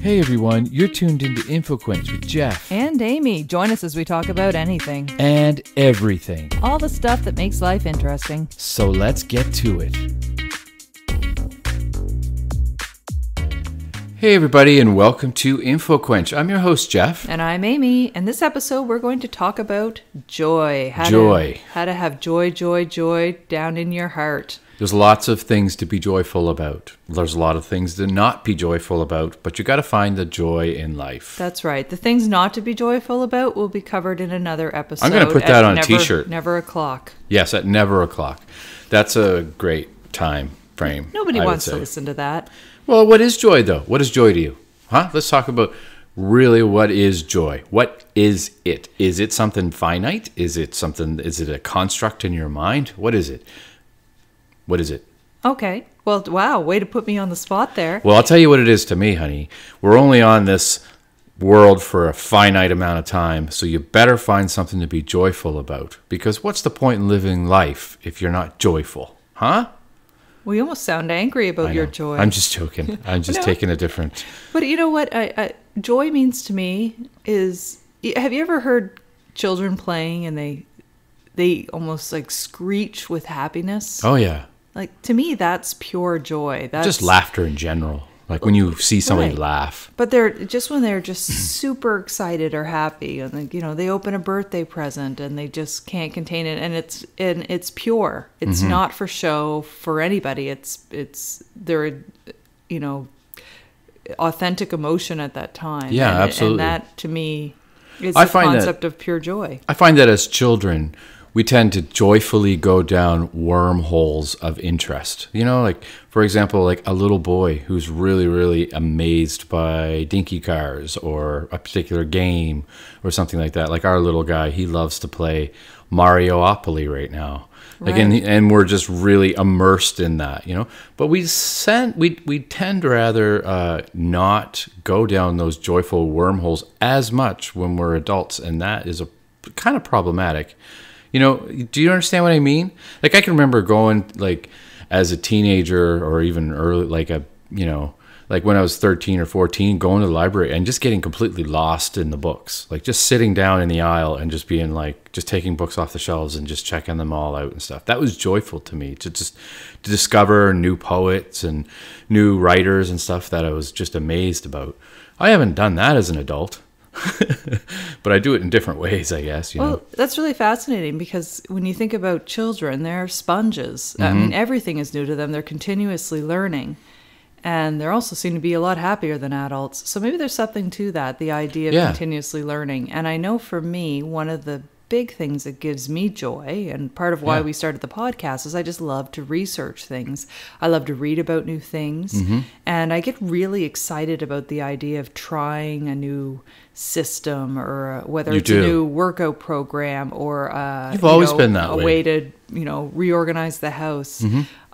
Hey everyone, you're tuned into InfoQuench with Jeff. And Amy. Join us as we talk about anything. And everything. All the stuff that makes life interesting. So let's get to it. Hey everybody, and welcome to InfoQuench. I'm your host, Jeff. And I'm Amy. And this episode, we're going to talk about joy. How to have joy down in your heart. There's lots of things to be joyful about. There's a lot of things to not be joyful about, but you got to find the joy in life. That's right. The things not to be joyful about will be covered in another episode. I'm going to put that on a t-shirt. Never o'clock. Yes, at never o'clock. That's a great time frame. Nobody wants to listen to that. Well, what is joy, though? What is joy to you? Huh? Let's talk about really what is joy. What is it? Is it something finite? Is it a construct in your mind? What is it? What is it? Okay. Well, wow. Way to put me on the spot there. Well, I'll tell you what it is to me, honey. We're only on this world for a finite amount of time, so you better find something to be joyful about. Because what's the point in living life if you're not joyful? Huh? We almost sound angry about your joy. I'm just joking. I'm just taking a different... But you know what joy means to me is... Have you ever heard children playing and they almost like screech with happiness? Oh, yeah. Like, to me, that's pure joy. That's just laughter in general. Like when you see somebody laugh. But when they're just super excited or happy, and they open a birthday present and they just can't contain it, and it's pure. It's not for show for anybody. It's their authentic emotion at that time. Yeah, absolutely. And that to me is the concept of pure joy. I find that as children, we tend to joyfully go down wormholes of interest. Like, for example, like a little boy who's really, really amazed by dinky cars or a particular game or something like that. Like our little guy, he loves to play Mariopoly right now. Like, right. And we're just really immersed in that, But we tend to rather not go down those joyful wormholes as much when we're adults, and that is kind of problematic. Do you understand what I mean? Like, I can remember going, like, as a teenager or even early, like when I was 13 or 14, going to the library and just getting completely lost in the books. Like, just sitting down in the aisle and just being like, just taking books off the shelves and just checking them all out and stuff. That was joyful to me, to discover new poets and new writers and stuff that I was just amazed about. I haven't done that as an adult. But I do it in different ways, I guess. Well, that's really fascinating, because when you think about children, they're sponges. I mean, everything is new to them. They're continuously learning. And they also seem to be a lot happier than adults. So maybe there's something to that, the idea of continuously learning. And I know for me, one of the big things that gives me joy, and part of why we started the podcast, is I just love to research things. I love to read about new things. And I get really excited about the idea of trying a new system, or whether it's a new workout program, or you've always been that a way to reorganize the house.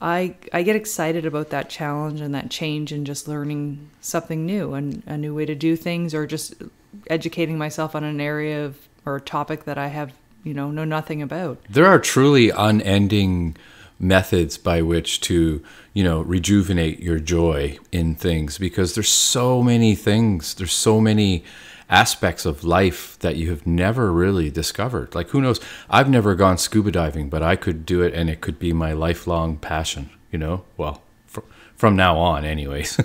I get excited about that challenge and that change, and just learning something new and a new way to do things, or just educating myself on an area or a topic that I have know nothing about. There are truly unending methods by which to rejuvenate your joy in things, because there's so many things, there's so many aspects of life that you have never really discovered. Like, who knows? I've never gone scuba diving, but I could do it, and it could be my lifelong passion, well, from now on anyways.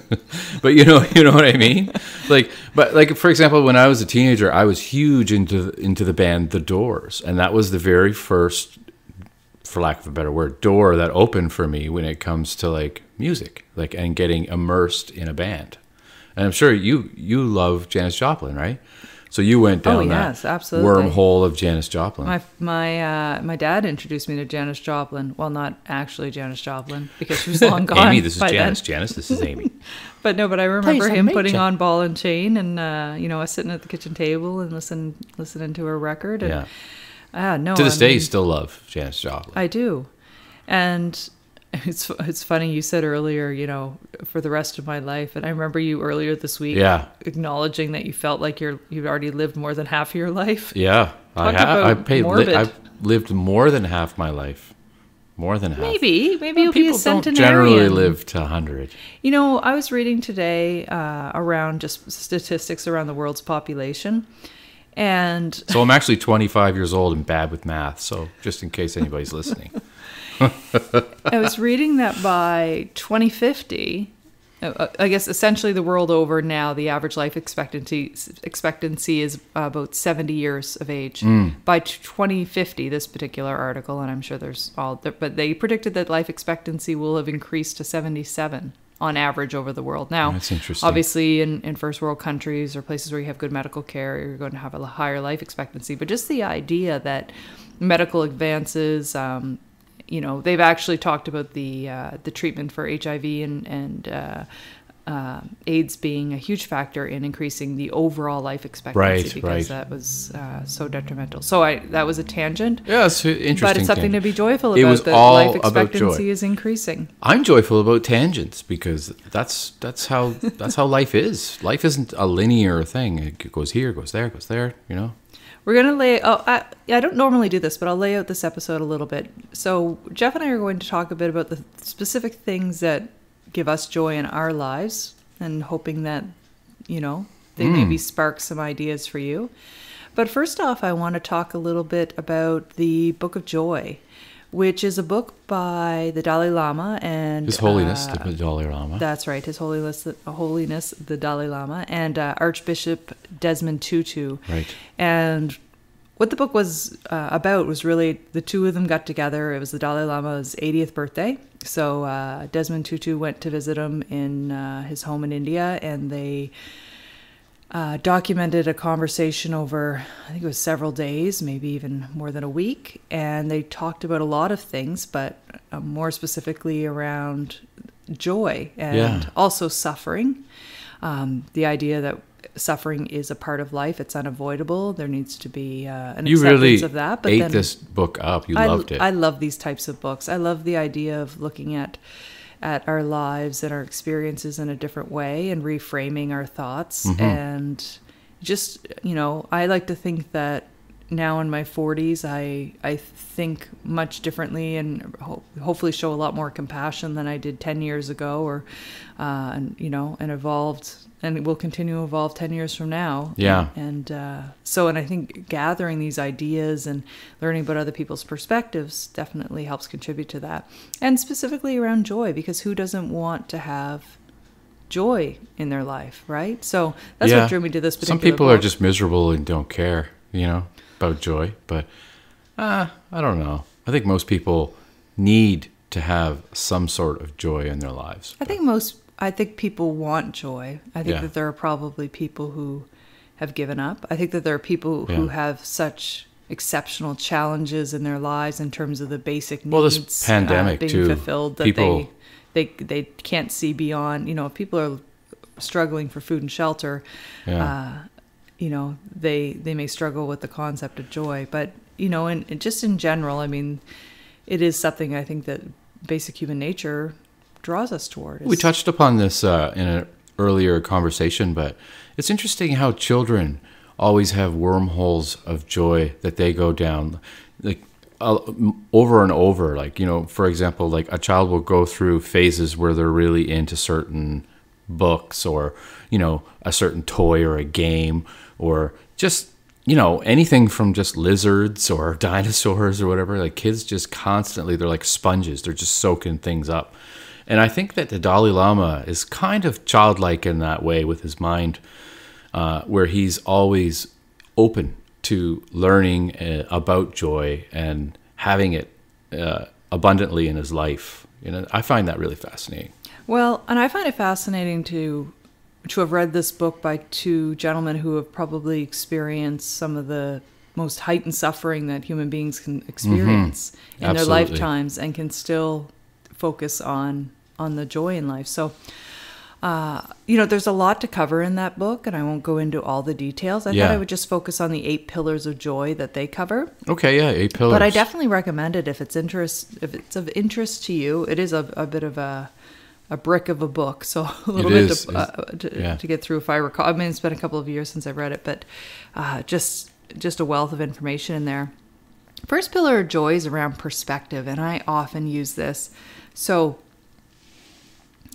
But you know what I mean? But for example, when I was a teenager, I was huge into the band The Doors, and that was the very first, for lack of a better word, door that opened for me when it comes to like music, like, and getting immersed in a band. And I'm sure you love Janis Joplin, right? So you went down absolutely. Wormhole of Janis Joplin. My dad introduced me to Janis Joplin. Well, not actually Janis Joplin, because she was long gone. Amy, this is Janis. Janis, this is Amy. But I remember him putting on Ball and Chain, and us sitting at the kitchen table and listening to her record. And, to this day, you still love Janis Joplin. I do, and. It's funny, you said earlier, for the rest of my life, and I remember you earlier this week acknowledging that you felt like you've already lived more than half of your life. Yeah, I've lived more than half my life. More than half. Maybe you'll be a People centenarian. don't generally live to 100. You know, I was reading today around just statistics around the world's population. And So I'm actually 25 years old and bad with math. So just in case anybody's listening. I was reading that by 2050, I guess essentially the world over now, the average life expectancy is about 70 years of age. By 2050, this particular article, and I'm sure there's but they predicted that life expectancy will have increased to 77 on average over the world. Now, That's interesting. obviously in first world countries or places where you have good medical care, you're going to have a higher life expectancy. But just the idea that medical advances, you know, they've actually talked about the treatment for HIV and AIDS being a huge factor in increasing the overall life expectancy because that was so detrimental. So that was a tangent. Yeah, it's interesting. But it's something to be joyful about. It was that all life about joy. expectancy is increasing. I'm joyful about tangents because that's how life is. Life isn't a linear thing. It goes here, goes there, you know. We're going to I don't normally do this, but I'll lay out this episode a little bit. So Jeff and I are going to talk a bit about the specific things that give us joy in our lives and hoping that, you know, they maybe spark some ideas for you. But first off, I want to talk a little bit about the Book of Joy, which is a book by the Dalai Lama and His Holiness the Dalai Lama. That's right, His Holiness the Dalai Lama and Archbishop Desmond Tutu. Right. And what the book was about was really the two of them got together. It was the Dalai Lama's 80th birthday. So Desmond Tutu went to visit him in his home in India, and they documented a conversation over, I think it was several days, maybe even more than a week. And they talked about a lot of things, but more specifically around joy and also suffering. The idea that suffering is a part of life. It's unavoidable. There needs to be an acceptance of that. But you really ate this book up. You loved it. I love these types of books. I love the idea of looking at our lives and our experiences in a different way and reframing our thoughts. And just, you know, I like to think that now in my 40s, I think much differently and hopefully show a lot more compassion than I did 10 years ago or, and, you know, and evolved and it will continue to evolve 10 years from now. Yeah. And I think gathering these ideas and learning about other people's perspectives definitely helps contribute to that. And specifically around joy, because who doesn't want to have joy in their life, right? So that's what drew me to this particular Some people book. are just miserable and don't care, you know, about joy. But I don't know. I think most people need to have some sort of joy in their lives. I think people want joy. I think that there are probably people who have given up. I think that there are people who have such exceptional challenges in their lives in terms of the basic needs. Well, this pandemic being too. fulfilled, that people, they can't see beyond. You know, if people are struggling for food and shelter, you know, they may struggle with the concept of joy. But you know, and just in general, I mean, it is something I think that basic human nature draws us toward. We touched upon this in an earlier conversation, but it's interesting how children always have wormholes of joy that they go down, like over and over. Like, you know, for example, like a child will go through phases where they're really into certain books or, you know, a certain toy or a game or just, you know, anything from just lizards or dinosaurs or whatever. Like kids just constantly, they're like sponges. They're just soaking things up. And I think that the Dalai Lama is kind of childlike in that way with his mind, where he's always open to learning about joy and having it abundantly in his life. You know, I find that really fascinating. Well, and I find it fascinating to have read this book by two gentlemen who have probably experienced some of the most heightened suffering that human beings can experience in their lifetimes and can still focus on the joy in life. So, you know, there's a lot to cover in that book, and I won't go into all the details. I thought I would just focus on the 8 pillars of joy that they cover. Okay, yeah, 8 pillars. But I definitely recommend it if it's of interest to you. It is a bit of a brick of a book, so a little bit to get through if I recall. I mean, it's been a couple of years since I've read it, but just a wealth of information in there. First pillar of joy is around perspective, and I often use this. So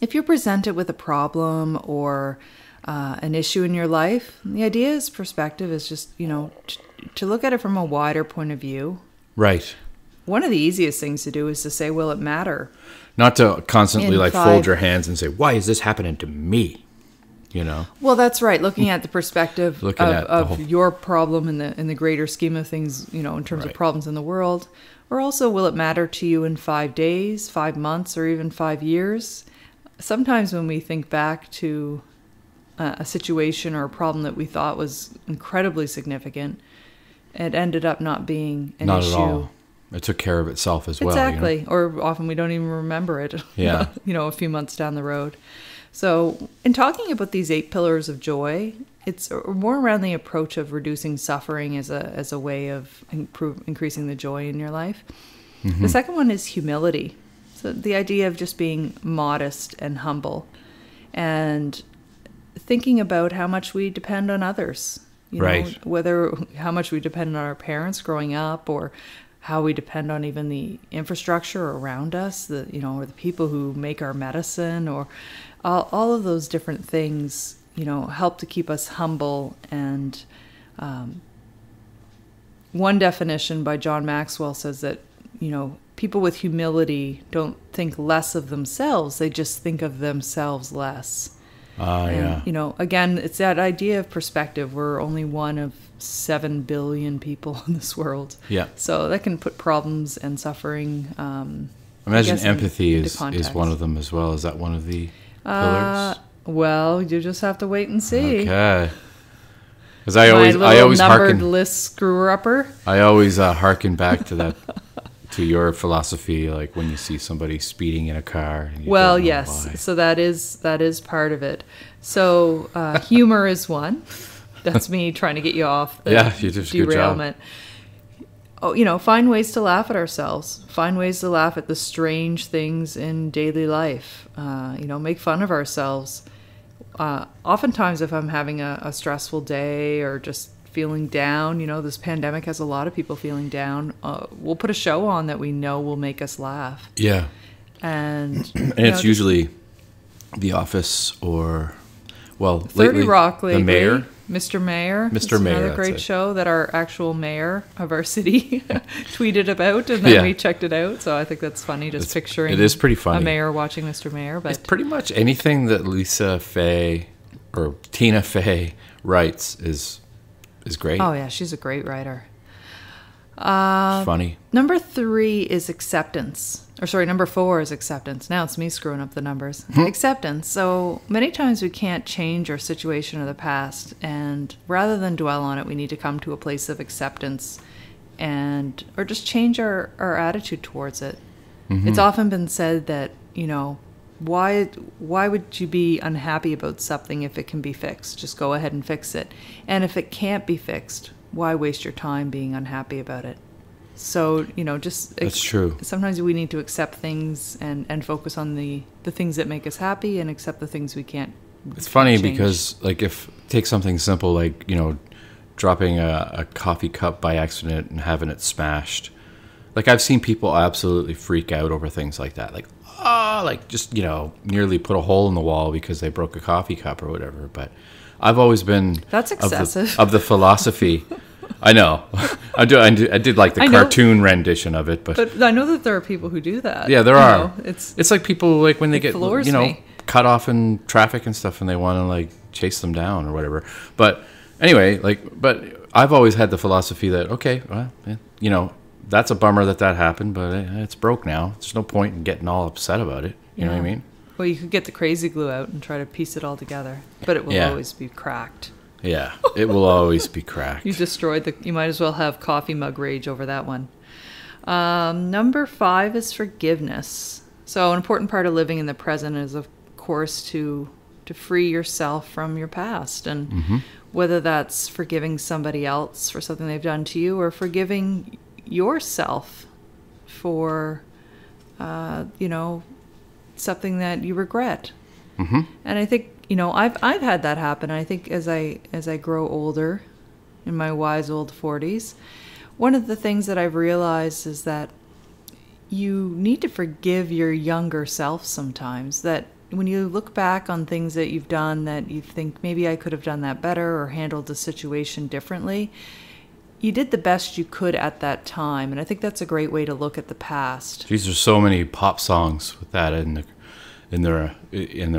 if you're presented with a problem or an issue in your life, the idea is perspective is just, to look at it from a wider point of view. Right. One of the easiest things to do is to say, will it matter? Not to constantly fold your hands and say, why is this happening to me? Well, that's right. Looking at the perspective of your problem in the greater scheme of things, in terms of problems in the world. Or also, will it matter to you in 5 days, 5 months, or even 5 years? Sometimes when we think back to a situation or a problem that we thought was incredibly significant, it ended up not being an issue. Not at all. It took care of itself as well. Exactly. Or often we don't even remember it, yeah. A few months down the road. So in talking about these 8 pillars of joy, it's more around the approach of reducing suffering as a way of increasing the joy in your life. Mm-hmm. The second one is humility. So the idea of just being modest and humble and thinking about how much we depend on others. Right. How much we depend on our parents growing up, or how we depend on even the infrastructure around us, or the people who make our medicine, or all of those different things, help to keep us humble. And one definition by John Maxwell says that, people with humility don't think less of themselves, they just think of themselves less. Yeah. Again, it's that idea of perspective. We're only one of 7 billion people in this world. Yeah. So that can put problems and suffering. Imagine empathy is one of them as well. Is that one of the pillars? Well, you just have to wait and see. Okay. Because I always harken list screwer-upper. I always harken back to that. To your philosophy, like when you see somebody speeding in a car. And yes. Why. So that is part of it. So humor is one. That's me trying to get you off the you did derailment. A good job. Oh, find ways to laugh at ourselves. Find ways to laugh at the strange things in daily life. Make fun of ourselves. Oftentimes, if I'm having a stressful day or just feeling down, this pandemic has a lot of people feeling down. We'll put a show on that we know will make us laugh. Yeah. And it's usually The Office or, 30 lately, Rock lately. The Mayor. Mr. Mayor. Mr. Mayor. Another great show that our actual mayor of our city tweeted about, and then we checked it out. So I think that's funny, picturing it is pretty funny. A mayor watching Mr. Mayor. But it's pretty much anything that Lisa Faye or Tina Fey writes is great. Oh, yeah, she's a great writer. Funny. Number 3 is acceptance. Number 4 is acceptance. Now it's me screwing up the numbers. Acceptance. So many times we can't change our situation of the past, and rather than dwell on it, we need to come to a place of acceptance or just change our attitude towards it. Mm-hmm. It's often been said that, why would you be unhappy about something if it can be fixed? Just go ahead and fix it. And if it can't be fixed, why waste your time being unhappy about it? So, that's true. Sometimes we need to accept things and focus on the things that make us happy and accept the things we can't. It's funny change. because, take something simple like, dropping a coffee cup by accident and having it smashed. I've seen people absolutely freak out over things like that. Nearly put a hole in the wall because they broke a coffee cup or whatever. But I've always been that's excessive of the philosophy. I know, I did like the cartoon rendition of it, but I know that there are people who do that. Yeah, there are. It's like people when they get me. cut off in traffic and stuff, and they want to chase them down or whatever. But anyway, but I've always had the philosophy that okay, well, that's a bummer that happened, but it's broke now. There's no point in getting all upset about it. You know what I mean? Well, you could get the crazy glue out and try to piece it all together, but it will always be cracked. Yeah, it will always be cracked. You might as well have coffee mug rage over that one. Number 5 is forgiveness. So an important part of living in the present is, of course, to free yourself from your past. And whether that's forgiving somebody else for something they've done to you or forgiving yourself for, something that you regret. Mm-hmm. And I think, I've had that happen. I think as I grow older, in my wise old 40s, one of the things that I've realized is that you need to forgive your younger self sometimes. That when you look back on things that you've done that you think maybe I could have done that better or handled the situation differently, you did the best you could at that time. And I think that's a great way to look at the past. Geez, there's so many pop songs with that in their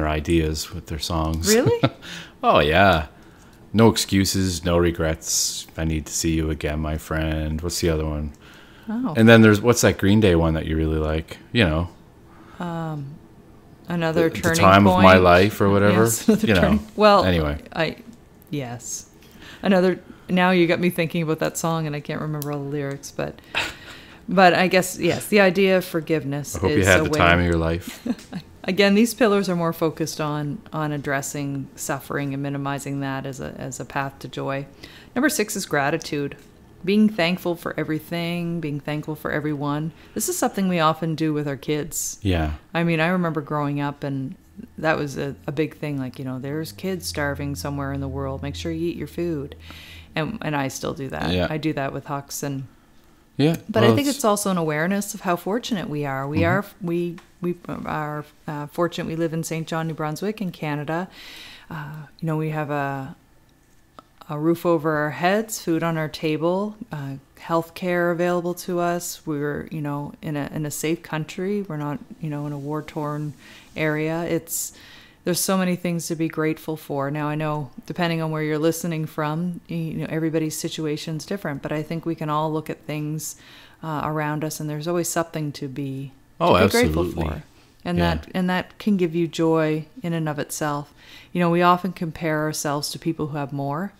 ideas with their songs. Really? Oh yeah. No excuses, no regrets. I need to see you again, my friend. What's the other one? Oh. And then there's what's that Green Day one that you really like? You know. Another the turning time point. of my life or whatever. Yes, another you know. turning. Well, anyway. Yes. Another. Now you got me thinking about that song, and I can't remember all the lyrics, but I guess yes, the idea of forgiveness. I hope is you had a the way. time of your life. Again, these pillars are more focused on addressing suffering and minimizing that as a path to joy. Number 6 is gratitude. Being thankful for everything, being thankful for everyone. This is something we often do with our kids. Yeah. I mean, I remember growing up, and that was a big thing. Like, there's kids starving somewhere in the world. Make sure you eat your food. And I still do that. Yeah. I do that with Hux. Yeah. But I think it's also an awareness of how fortunate we are. We are fortunate. We live in St. John, New Brunswick, in Canada. We have a roof over our heads, food on our table, health care available to us. We're, in a safe country. We're not, in a war-torn area. There's so many things to be grateful for. Now, I know, depending on where you're listening from, everybody's situation's different, but I think we can all look at things around us, and there's always something to be grateful for. And that can give you joy in and of itself. We often compare ourselves to people who have more.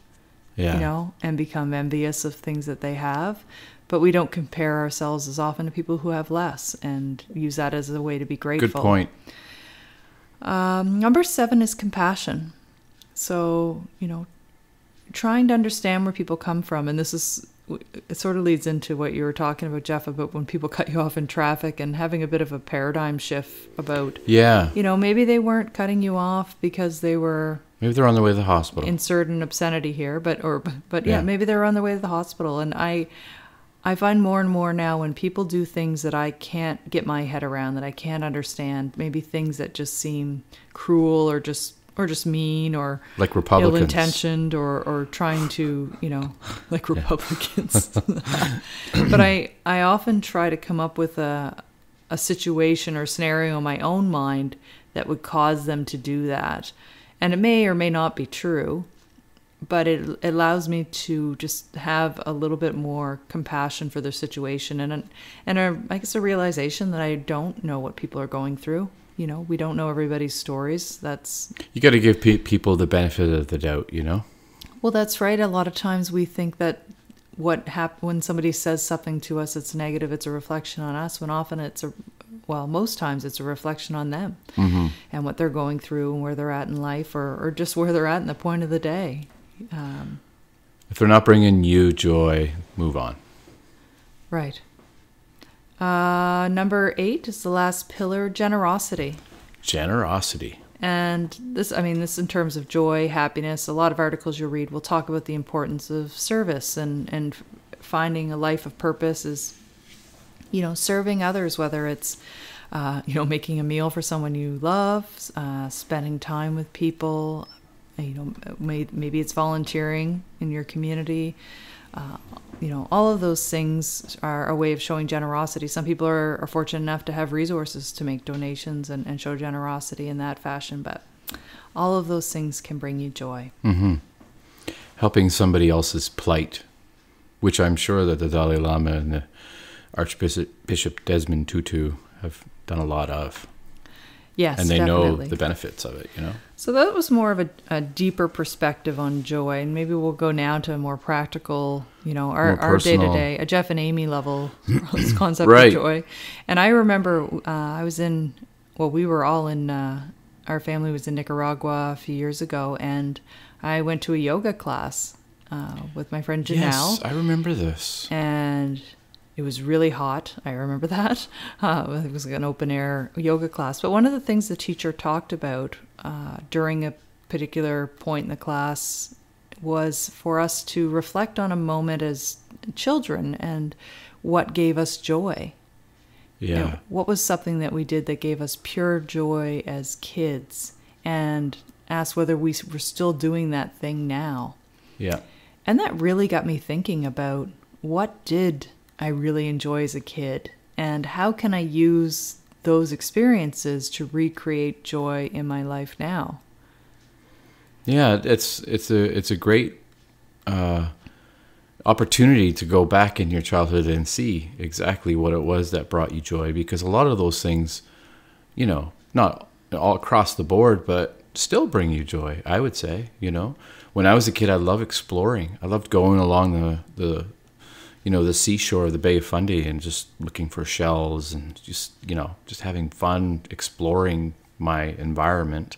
And become envious of things that they have. But we don't compare ourselves as often to people who have less and use that as a way to be grateful. Good point. Number 7 is compassion. So, trying to understand where people come from. And it sort of leads into what you were talking about, Jeff, about when people cut you off in traffic and having a bit of a paradigm shift about, maybe they weren't cutting you off because they were... Maybe they're on their way to the hospital. Insert an obscenity here, but maybe they're on their way to the hospital. And I find more and more now when people do things that I can't get my head around, that I can't understand, maybe things that just seem cruel or just mean or like Republicans, ill-intentioned or trying to, like Republicans. But I often try to come up with a situation or scenario in my own mind that would cause them to do that. And it may or may not be true, but it allows me to just have a little bit more compassion for their situation and I guess a realization that I don't know what people are going through. We don't know everybody's stories. You got to give people the benefit of the doubt, Well, that's right. A lot of times we think that when somebody says something to us that's negative, it's a reflection on us, when often most times it's a reflection on them and what they're going through and where they're at in life or just where they're at in the point of the day. If they're not bringing you joy, move on. Right. Number 8 is the last pillar, generosity. Generosity. And this in terms of joy, happiness, a lot of articles you'll read will talk about the importance of service and finding a life of purpose is, serving others, whether it's, making a meal for someone you love, spending time with people, maybe it's volunteering in your community. All of those things are a way of showing generosity. Some people are fortunate enough to have resources to make donations and show generosity in that fashion, but all of those things can bring you joy. Mm-hmm. Helping somebody else's plight, which I'm sure that the Dalai Lama and the Archbishop Desmond Tutu have done a lot of. Yes, and they definitely know the benefits of it, So that was more of a deeper perspective on joy, and maybe we'll go now to a more practical, our day-to-day, a Jeff and Amy level concept right. of joy. And I remember we were all in, our family was in Nicaragua a few years ago, and I went to a yoga class with my friend Janelle. Yes, I remember this. And it was really hot. I remember that. It was an open air yoga class. But one of the things the teacher talked about during a particular point in the class was for us to reflect on a moment as children and what gave us joy. Yeah. You know, what was something that we did that gave us pure joy as kids, and ask whether we were still doing that thing now. Yeah. And that really got me thinking about, what did I really enjoy as a kid, and how can I use those experiences to recreate joy in my life now? Yeah, it's a great opportunity to go back in your childhood and see exactly what it was that brought you joy, because a lot of those things, you know, not all across the board, but still bring you joy, I would say. You know, when I was a kid, I loved exploring. I loved going along the seashore of the Bay of Fundy and just looking for shells and just having fun exploring my environment.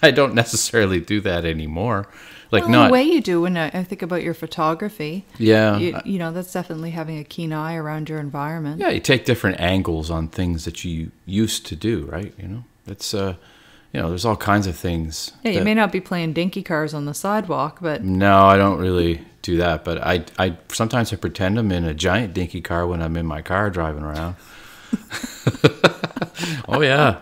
I don't necessarily do that anymore. Like, well, not the way you do when I think about your photography. Yeah. You know, that's definitely having a keen eye around your environment. Yeah, you take different angles on things that you used to do, right? You know, it's there's all kinds of things. Yeah, you may not be playing dinky cars on the sidewalk, but No, I don't really do that. But I sometimes I pretend I'm in a giant dinky car when I'm in my car driving around. Oh yeah.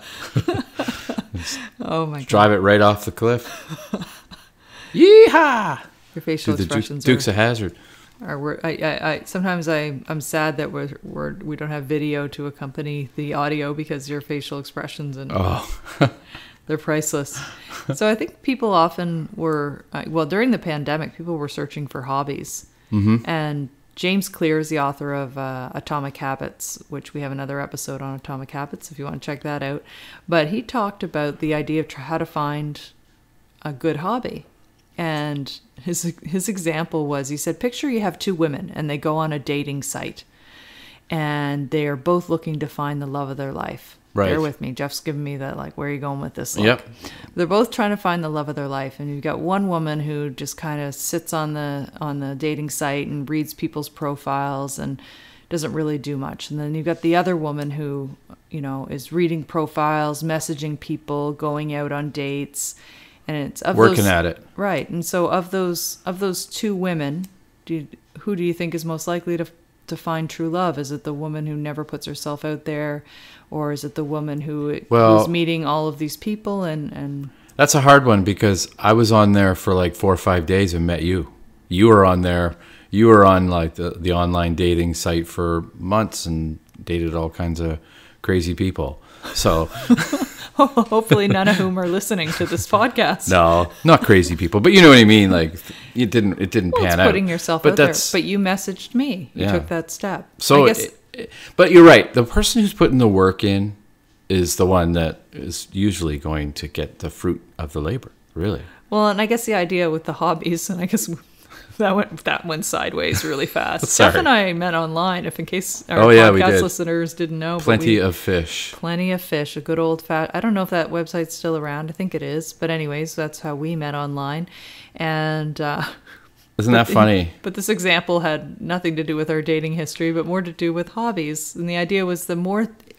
oh my god, Drive it right off the cliff. Yeehaw! your facial To the expressions Dukes of Hazzard. I sometimes I'm sad that we don't have video to accompany the audio, because your facial expressions and they're priceless. So I think people often were during the pandemic, people were searching for hobbies. Mm-hmm. And James Clear is the author of Atomic Habits, which we have another episode on Atomic Habits if you want to check that out. But he talked about the idea of how to find a good hobby. And his example was, he said, picture you have two women and they go on a dating site and they are both looking to find the love of their life. Right. Bear with me. Jeff's giving me that, like, where are you going with this? Look? Yep. They're both trying to find the love of their life. And you've got one woman who just kind of sits on the dating site and reads people's profiles and doesn't really do much. And then you've got the other woman who, you know, is reading profiles, messaging people, going out on dates. And it's working at it. Right. And so of those two women, who do you think is most likely to find true love? Is it the woman who never puts herself out there, or is it the woman who's meeting all of these people and That's a hard one, because I was on there for like 4 or 5 days and met you. You were on there. You were on like the online dating site for months and dated all kinds of crazy people. So hopefully none of whom are listening to this podcast. No, not crazy people, but you know what I mean. Like it didn't pan out. Putting yourself out there. But you messaged me. You took that step. So, I guess, but you're right. The person who's putting the work in is the one that is usually going to get the fruit of the labor. Really. Well, and I guess the idea with the hobbies, and I guess that went sideways really fast. Steph and I met online, if in case our podcast listeners didn't know. Plenty of fish. Plenty of fish. A good old fat. I don't know if that website's still around. I think it is. But anyways, that's how we met online. And isn't that funny? But this example had nothing to do with our dating history, but more to do with hobbies. And the idea was,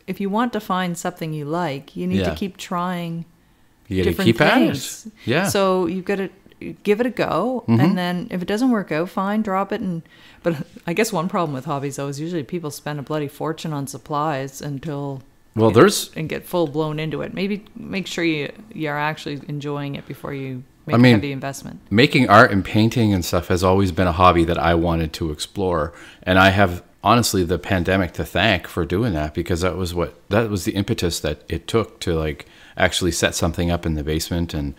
if you want to find something you like, you need to keep trying. You got to keep at it. Yeah. So you've got to give it a go, and then if it doesn't work out, fine, drop it. But I guess one problem with hobbies, though, is usually people spend a bloody fortune on supplies and get full blown into it. Maybe make sure you're actually enjoying it before you make a heavy investment. Making art and painting and stuff has always been a hobby that I wanted to explore, and I have honestly the pandemic to thank for doing that, because that was the impetus that it took to like actually set something up in the basement and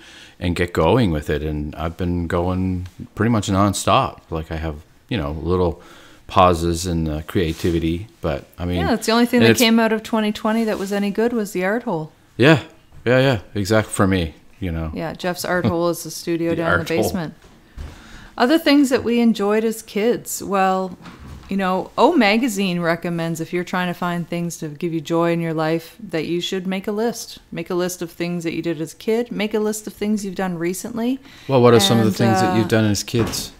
get going with it. And I've been going pretty much nonstop. Like I have, little pauses in the creativity, but I mean, yeah, it's the only thing that came out of 2020 that was any good was the art hole. Yeah, exactly, for me, Yeah, Jeff's art hole is the studio down in the basement. Other things that we enjoyed as kids, well, O Magazine recommends, if you're trying to find things to give you joy in your life, that you should make a list. Make a list of things that you did as a kid. Make a list of things you've done recently. Well, what are some of the things that you've done as kids,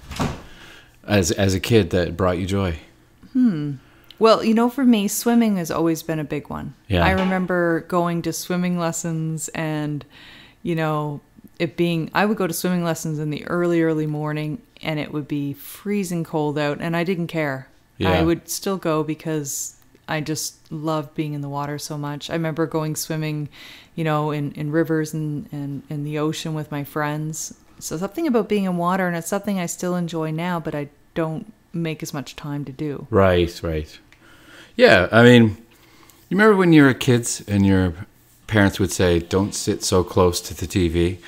as a kid, that brought you joy? Well, for me, swimming has always been a big one. Yeah. I remember going to swimming lessons and, I would go to swimming lessons in the early morning, and it would be freezing cold out, and I didn't care. Yeah. I would still go because I just love being in the water so much. I remember going swimming, in rivers and in the ocean with my friends. So something about being in water, and it's something I still enjoy now, but I don't make as much time to do. Right. Yeah, I mean, you remember when you were kids and your parents would say, don't sit so close to the TV,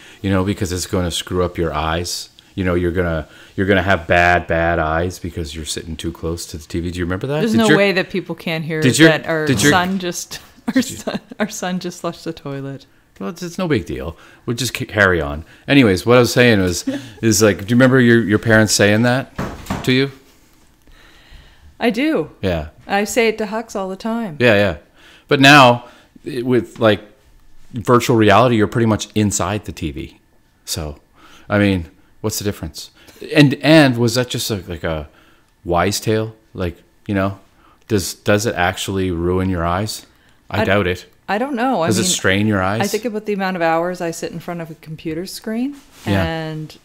because it's going to screw up your eyes. You're gonna have bad eyes because you're sitting too close to the TV. Do you remember that? There's no way that people can't hear that our son just flushed the toilet. Well, it's no big deal. We'll just carry on. Anyways, what I was saying is like, do you remember your parents saying that to you? I do. Yeah. I say it to Hux all the time. Yeah. But now, with like virtual reality, you're pretty much inside the TV. So, I mean, what's the difference? And was that just like a wise tale? Like, does it actually ruin your eyes? I doubt it. I don't know. Does it strain your eyes? I think about the amount of hours I sit in front of a computer screen. Yeah. And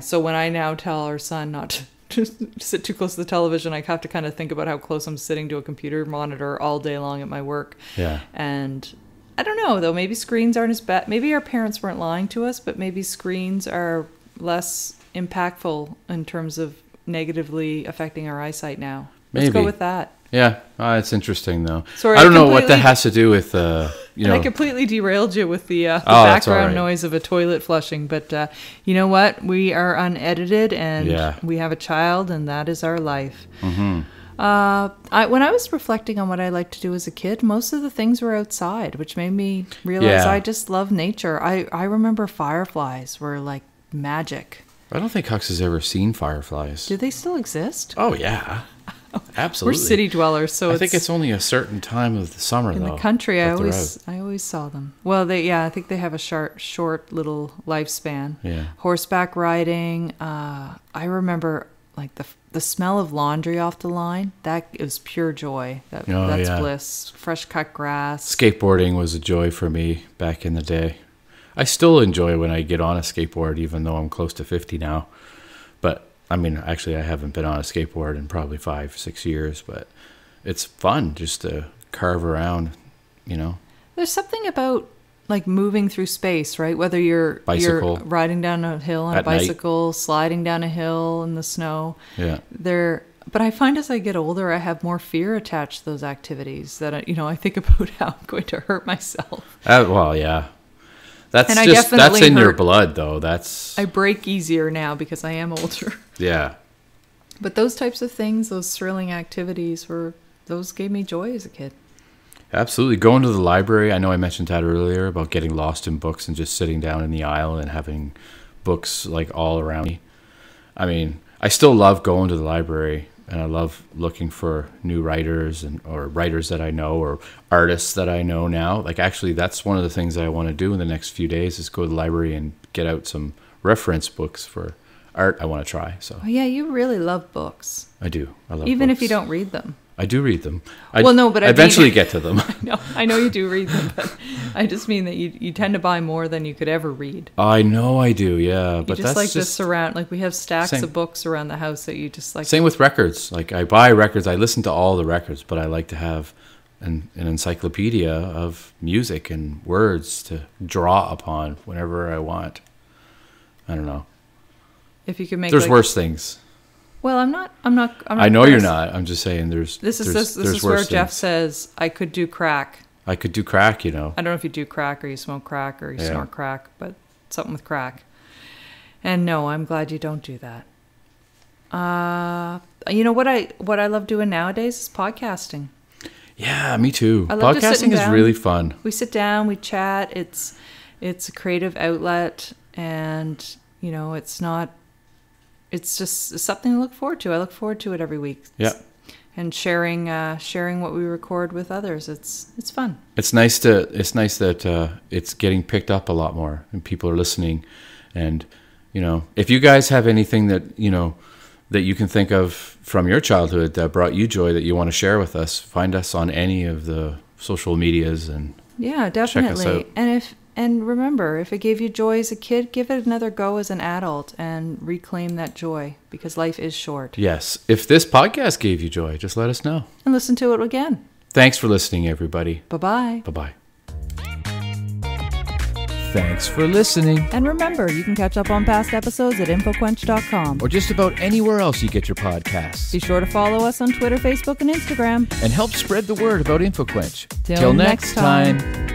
so when I now tell our son not to sit too close to the television, I have to kind of think about how close I'm sitting to a computer monitor all day long at my work. Yeah. And I don't know, though. Maybe screens aren't as bad. Maybe our parents weren't lying to us, but maybe screens are less impactful in terms of negatively affecting our eyesight now. Let's go with that. Yeah, it's interesting though. Sorry, I don't know what that has to do with I completely derailed you with the background noise of a toilet flushing, but you know what? We are unedited, and we have a child, and that is our life. Mm-hmm. When I was reflecting on what I liked to do as a kid, most of the things were outside, which made me realize I just love nature. I remember fireflies were like magic. I don't think Hux has ever seen fireflies. Do they still exist? Oh yeah. Absolutely. We're city dwellers, so I think it's only a certain time of the summer, in though. the country, I always saw them. Well, I think they have a short little lifespan. Yeah. Horseback riding. I remember like the smell of laundry off the line. That is pure joy. That's bliss. Fresh cut grass. Skateboarding was a joy for me back in the day. I still enjoy when I get on a skateboard, even though I'm close to 50 now. But I mean, actually, I haven't been on a skateboard in probably 5-6 years, but it's fun just to carve around, There's something about like moving through space, right? Whether you're riding down a hill on a bicycle, sliding down a hill in the snow. Yeah. But I find as I get older, I have more fear attached to those activities that I think about how I'm going to hurt myself. Well, yeah. That's in your blood, though. I break easier now because I am older. Yeah. But those types of things, those thrilling activities, those gave me joy as a kid. Absolutely. Going to the library, I know I mentioned that earlier about getting lost in books and just sitting down in the aisle and having books like all around me. I mean, I still love going to the library, and I love looking for new writers or writers that I know or artists that I know now. Like, actually, that's one of the things I want to do in the next few days is go to the library and get out some reference books for art I want to try. So. Oh, yeah, you really love books. I do. I love even books. If you don't read them. I do read them. But I eventually get to them. I know you do read them, but I just mean that you tend to buy more than you could ever read. I know I do, yeah. But just like to surround, like we have stacks of books around the house that you just like. Same with records. Like I buy records, I listen to all the records, but I like to have an encyclopedia of music and words to draw upon whenever I want. I don't know. If you could make, there's worse things. Well, I'm not. I know you're not. I'm just saying This is where Jeff says I could do crack. I could do crack, I don't know if you do crack or you smoke crack or you snort crack, but something with crack. And no, I'm glad you don't do that. What I love doing nowadays is podcasting. Yeah, me too. Podcasting is really fun. We sit down, we chat. It's a creative outlet, and it's just something to look forward to. I look forward to it every week. Yeah. And sharing what we record with others. It's fun. It's nice that it's getting picked up a lot more and people are listening. And if you guys have anything that that you can think of from your childhood that brought you joy that you want to share with us, find us on any of the social medias and yeah, definitely. Check us out. And And remember, if it gave you joy as a kid, give it another go as an adult and reclaim that joy, because life is short. Yes. If this podcast gave you joy, just let us know. And listen to it again. Thanks for listening, everybody. Bye-bye. Bye-bye. Thanks for listening. And remember, you can catch up on past episodes at infoquench.com. Or just about anywhere else you get your podcasts. Be sure to follow us on Twitter, Facebook, and Instagram. And help spread the word about InfoQuench. Till next time.